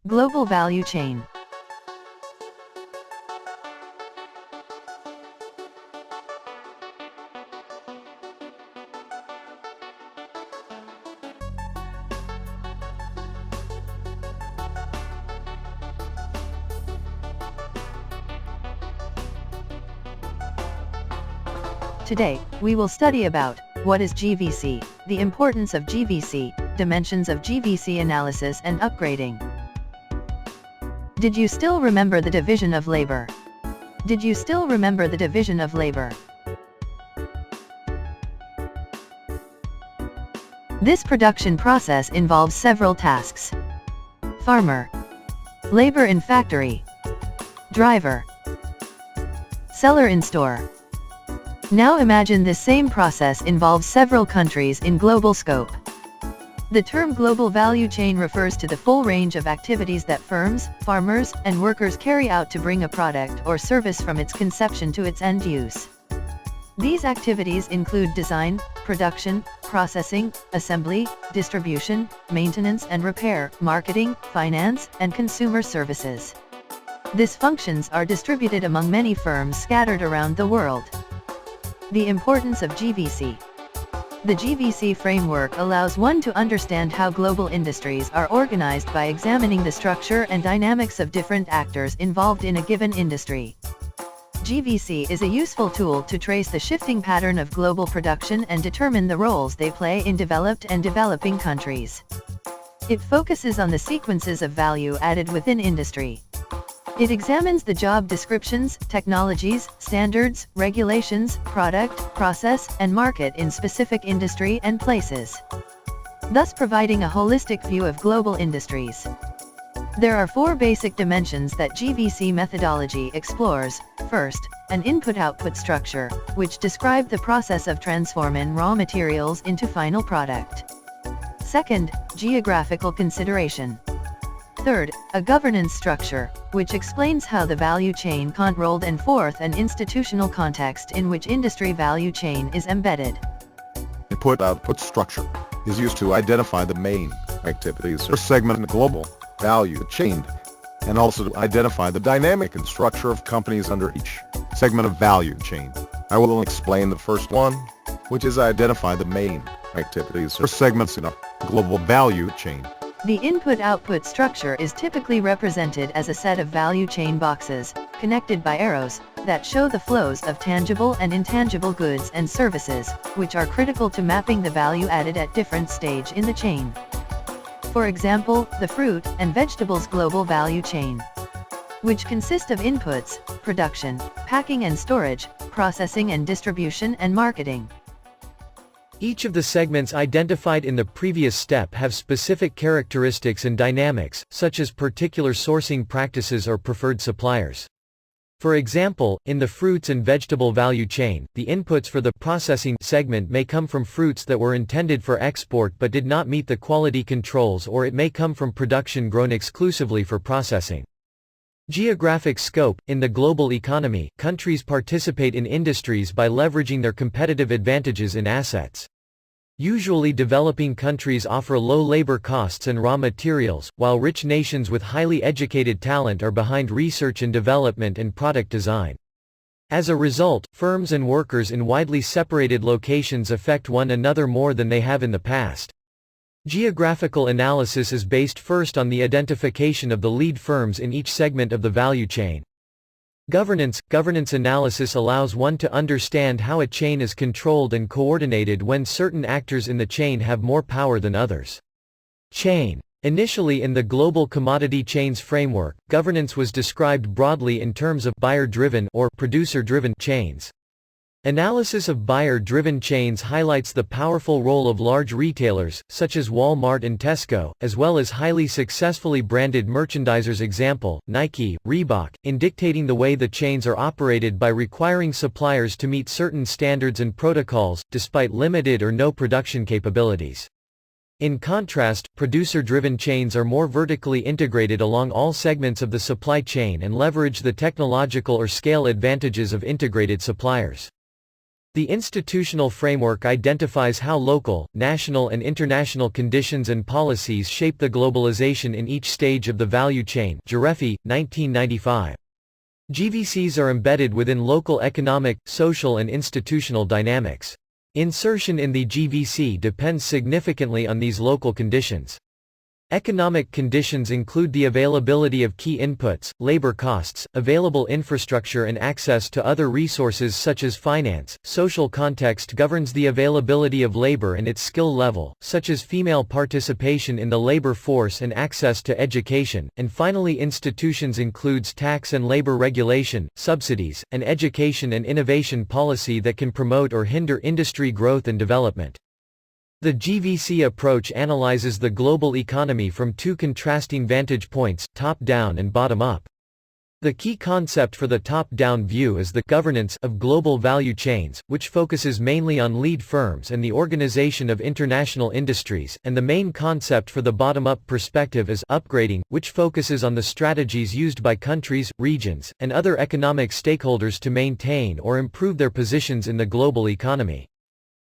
Global value chain. Today, we will study about what is GVC, the importance of GVC, dimensions of GVC analysis and upgrading. Did you still remember the division of labor? Did you still remember the division of labor? This production process involves several tasks. Farmer, labor in factory, driver, seller in store. Now imagine this same process involves several countries in global scope. The term global value chain refers to the full range of activities that firms, farmers, and workers carry out to bring a product or service from its conception to its end use. These activities include design, production, processing, assembly, distribution, maintenance and repair, marketing, finance, and consumer services. These functions are distributed among many firms scattered around the world. The importance of GVC. The GVC framework allows one to understand how global industries are organized by examining the structure and dynamics of different actors involved in a given industry. GVC is a useful tool to trace the shifting pattern of global production and determine the roles they play in developed and developing countries. It focuses on the sequences of value added within industry. It examines the job descriptions, technologies, standards, regulations, product, process, and market in specific industry and places, thus providing a holistic view of global industries. There are four basic dimensions that GVC methodology explores. First, an input-output structure, which describe the process of transforming raw materials into final product. Second, geographical consideration. Third, a governance structure, which explains how the value chain controlled, and fourth, an institutional context in which industry value chain is embedded. Input-output structure is used to identify the main activities or segment in the global value chain, and also to identify the dynamic and structure of companies under each segment of value chain. I will explain the first one, which is identify the main activities or segments in a global value chain. The input-output structure is typically represented as a set of value chain boxes, connected by arrows, that show the flows of tangible and intangible goods and services, which are critical to mapping the value added at different stage in the chain. For example, the fruit and vegetables global value chain, which consist of inputs, production, packing and storage, processing and distribution and marketing. Each of the segments identified in the previous step have specific characteristics and dynamics, such as particular sourcing practices or preferred suppliers. For example, in the fruits and vegetable value chain, the inputs for the processing segment may come from fruits that were intended for export but did not meet the quality controls, or it may come from production grown exclusively for processing. Geographic scope. In the global economy, countries participate in industries by leveraging their competitive advantages in assets. Usually developing countries offer low labor costs and raw materials, while rich nations with highly educated talent are behind research and development and product design. As a result, firms and workers in widely separated locations affect one another more than they have in the past. Geographical analysis is based first on the identification of the lead firms in each segment of the value chain. Governance analysis allows one to understand how a chain is controlled and coordinated when certain actors in the chain have more power than others. Chain. Initially in the Global Commodity Chains framework, governance was described broadly in terms of buyer-driven or producer-driven chains. Analysis of buyer-driven chains highlights the powerful role of large retailers, such as Walmart and Tesco, as well as highly successfully branded merchandisers, example, Nike, Reebok, in dictating the way the chains are operated by requiring suppliers to meet certain standards and protocols, despite limited or no production capabilities. In contrast, producer-driven chains are more vertically integrated along all segments of the supply chain and leverage the technological or scale advantages of integrated suppliers. The institutional framework identifies how local, national and international conditions and policies shape the globalization in each stage of the value chain. Geography, 1995. GVCs are embedded within local economic, social and institutional dynamics. Insertion in the GVC depends significantly on these local conditions. Economic conditions include the availability of key inputs, labor costs, available infrastructure and access to other resources such as finance. Social context governs the availability of labor and its skill level, such as female participation in the labor force and access to education. And finally, institutions includes tax and labor regulation, subsidies, and education and innovation policy that can promote or hinder industry growth and development. The GVC approach analyzes the global economy from two contrasting vantage points, top-down and bottom-up. The key concept for the top-down view is the governance of global value chains, which focuses mainly on lead firms and the organization of international industries, and the main concept for the bottom-up perspective is upgrading, which focuses on the strategies used by countries, regions, and other economic stakeholders to maintain or improve their positions in the global economy.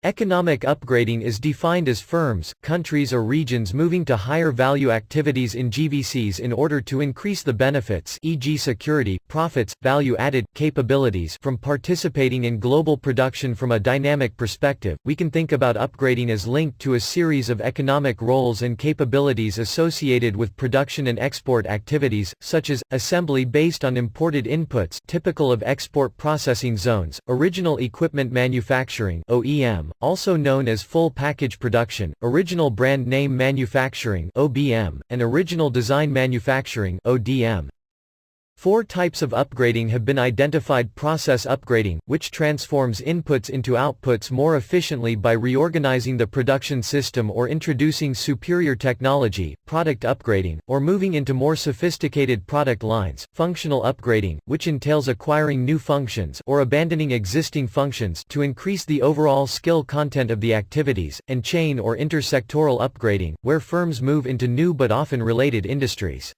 Economic upgrading is defined as firms, countries or regions moving to higher value activities in GVCs in order to increase the benefits, e.g. security, profits, value-added, capabilities from participating in global production. From a dynamic perspective, we can think about upgrading as linked to a series of economic roles and capabilities associated with production and export activities, such as assembly based on imported inputs typical of export processing zones, original equipment manufacturing (OEM), also known as full package production, original brand name manufacturing (OBM), and original design manufacturing (ODM). 4 types of upgrading have been identified: process upgrading, which transforms inputs into outputs more efficiently by reorganizing the production system or introducing superior technology; product upgrading, or moving into more sophisticated product lines; functional upgrading, which entails acquiring new functions or abandoning existing functions to increase the overall skill content of the activities; and chain or intersectoral upgrading, where firms move into new but often related industries.